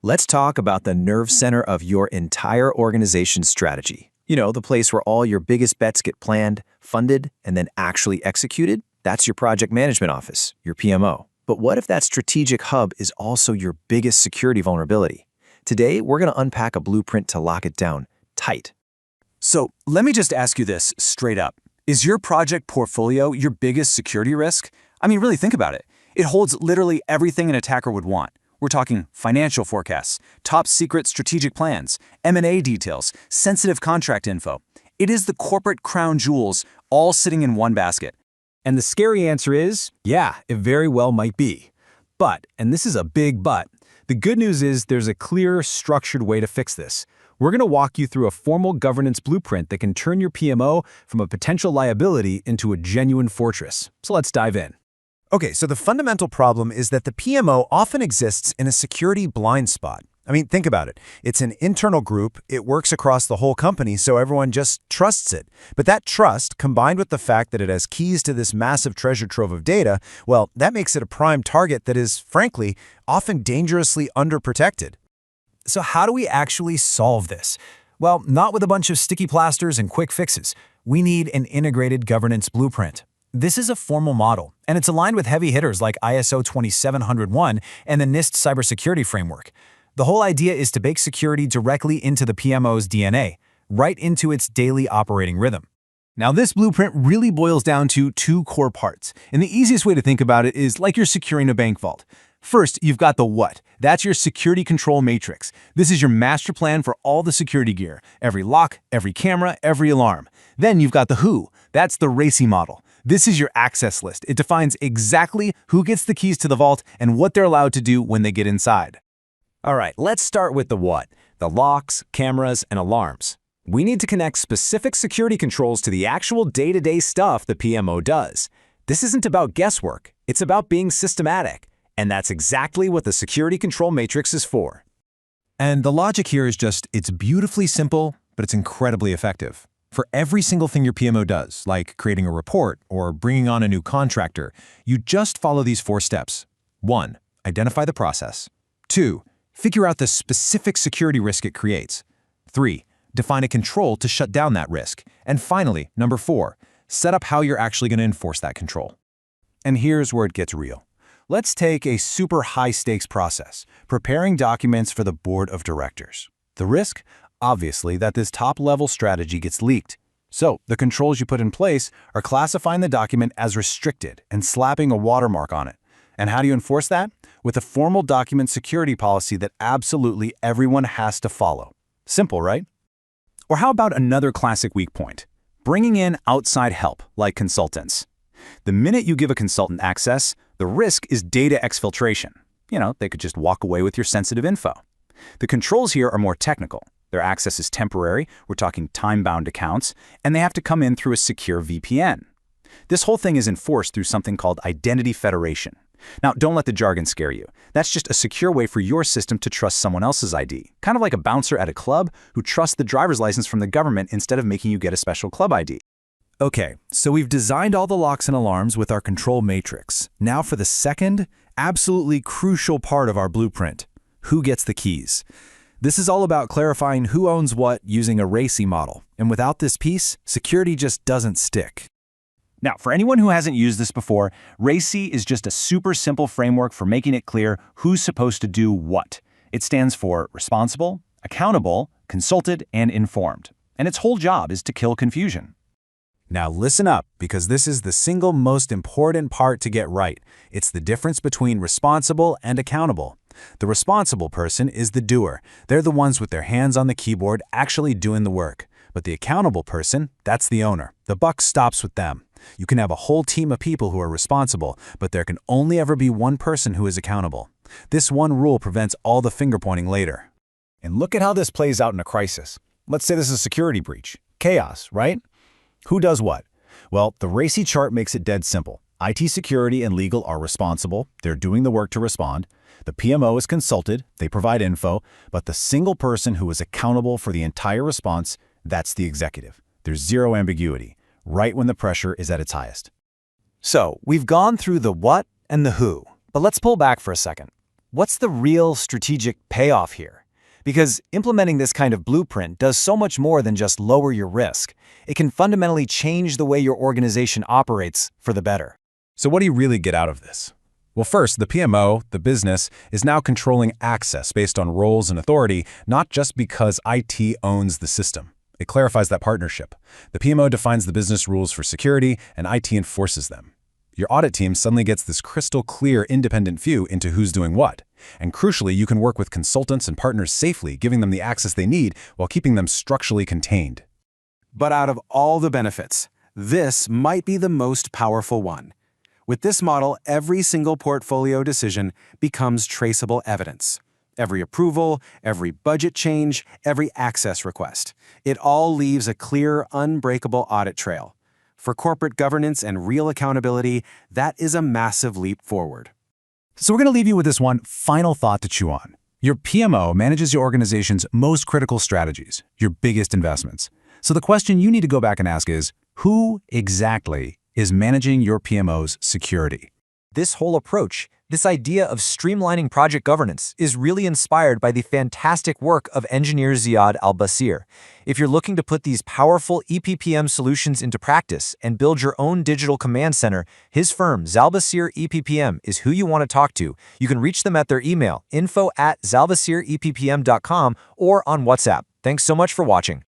Let's talk about the nerve center of your entire organization's strategy. You know, the place where all your biggest bets get planned, funded, and then actually executed. That's your project management office, your PMO. But what if that strategic hub is also your biggest security vulnerability? Today, we're going to unpack a blueprint to lock it down tight. So let me just ask you this straight up. Is your project portfolio your biggest security risk? I mean, really think about it. It holds literally everything an attacker would want. We're talking financial forecasts, top secret strategic plans, M&A details, sensitive contract info. It is the corporate crown jewels all sitting in one basket. And the scary answer is, yeah, it very well might be. But, and this is a big but, the good news is there's a clear, structured way to fix this. We're going to walk you through a formal governance blueprint that can turn your PMO from a potential liability into a genuine fortress. So let's dive in. Okay, so the fundamental problem is that the PMO often exists in a security blind spot. I mean, think about it. It's an internal group, it works across the whole company, so everyone just trusts it. But that trust, combined with the fact that it has keys to this massive treasure trove of data, well, that makes it a prime target that is, frankly, often dangerously underprotected. So how do we actually solve this? Well, not with a bunch of sticky plasters and quick fixes. We need an integrated governance blueprint. This is a formal model, and it's aligned with heavy hitters like ISO 27701 and the NIST cybersecurity framework. The whole idea is to bake security directly into the PMO's DNA, right into its daily operating rhythm. Now, this blueprint really boils down to two core parts, and the easiest way to think about it is like you're securing a bank vault. First, you've got the what. That's your security control matrix. This is your master plan for all the security gear, every lock, every camera, every alarm. Then you've got the who. That's the RACI model. This is your access list. It defines exactly who gets the keys to the vault and what they're allowed to do when they get inside. All right, let's start with the what, the locks, cameras, and alarms. We need to connect specific security controls to the actual day-to-day stuff the PMO does. This isn't about guesswork, it's about being systematic. And that's exactly what the security control matrix is for. And the logic here is just, it's beautifully simple, but it's incredibly effective. For every single thing your PMO does, like creating a report or bringing on a new contractor, you just follow these 4 steps. 1. Identify the process. 2. Figure out the specific security risk it creates. 3. Define a control to shut down that risk. And finally, number 4, set up how you're actually going to enforce that control. And here's where it gets real. Let's take a super high-stakes process, preparing documents for the board of directors. The risk? Obviously, that this top-level strategy gets leaked. So, the controls you put in place are classifying the document as restricted and slapping a watermark on it. And how do you enforce that? With a formal document security policy that absolutely everyone has to follow. Simple, right? Or how about another classic weak point? Bringing in outside help, like consultants. The minute you give a consultant access, the risk is data exfiltration. You know, they could just walk away with your sensitive info. The controls here are more technical. Their access is temporary, we're talking time-bound accounts, and they have to come in through a secure VPN. This whole thing is enforced through something called identity federation. Now, don't let the jargon scare you. That's just a secure way for your system to trust someone else's ID, kind of like a bouncer at a club who trusts the driver's license from the government instead of making you get a special club ID. Okay, so we've designed all the locks and alarms with our control matrix. Now for the second, absolutely crucial part of our blueprint. Who gets the keys? This is all about clarifying who owns what using a RACI model. And without this piece, security just doesn't stick. Now, for anyone who hasn't used this before, RACI is just a super simple framework for making it clear who's supposed to do what. It stands for responsible, accountable, consulted, and informed. And its whole job is to kill confusion. Now listen up, because this is the single most important part to get right. It's the difference between responsible and accountable. The responsible person is the doer. They're the ones with their hands on the keyboard actually doing the work. But the accountable person, that's the owner. The buck stops with them. You can have a whole team of people who are responsible, but there can only ever be one person who is accountable. This one rule prevents all the finger-pointing later. And look at how this plays out in a crisis. Let's say this is a security breach. Chaos, right? Who does what? Well, the RACI chart makes it dead simple. IT security and legal are responsible. They're doing the work to respond. The PMO is consulted. They provide info. But the single person who is accountable for the entire response, that's the executive. There's zero ambiguity, right when the pressure is at its highest. So, we've gone through the what and the who, but let's pull back for a second. What's the real strategic payoff here? Because implementing this kind of blueprint does so much more than just lower your risk. It can fundamentally change the way your organization operates for the better. So what do you really get out of this? Well, first, the PMO, the business, is now controlling access based on roles and authority, not just because IT owns the system. It clarifies that partnership. The PMO defines the business rules for security, and IT enforces them. Your audit team suddenly gets this crystal clear independent view into who's doing what. And crucially, you can work with consultants and partners safely, giving them the access they need while keeping them structurally contained. But out of all the benefits, this might be the most powerful one. With this model, every single portfolio decision becomes traceable evidence. Every approval, every budget change, every access request. It all leaves a clear, unbreakable audit trail. For corporate governance and real accountability, that is a massive leap forward. So we're going to leave you with this one final thought to chew on. Your PMO manages your organization's most critical strategies, your biggest investments. So the question you need to go back and ask is, who exactly is managing your PMO's security? This whole approach, this idea of streamlining project governance, is really inspired by the fantastic work of engineer Ziad Al-basir. If you're looking to put these powerful EPPM solutions into practice and build your own digital command center, his firm, ZALBASIR EPPM, is who you want to talk to. You can reach them at their email, info@zalbasireppm.com, or on WhatsApp. Thanks so much for watching.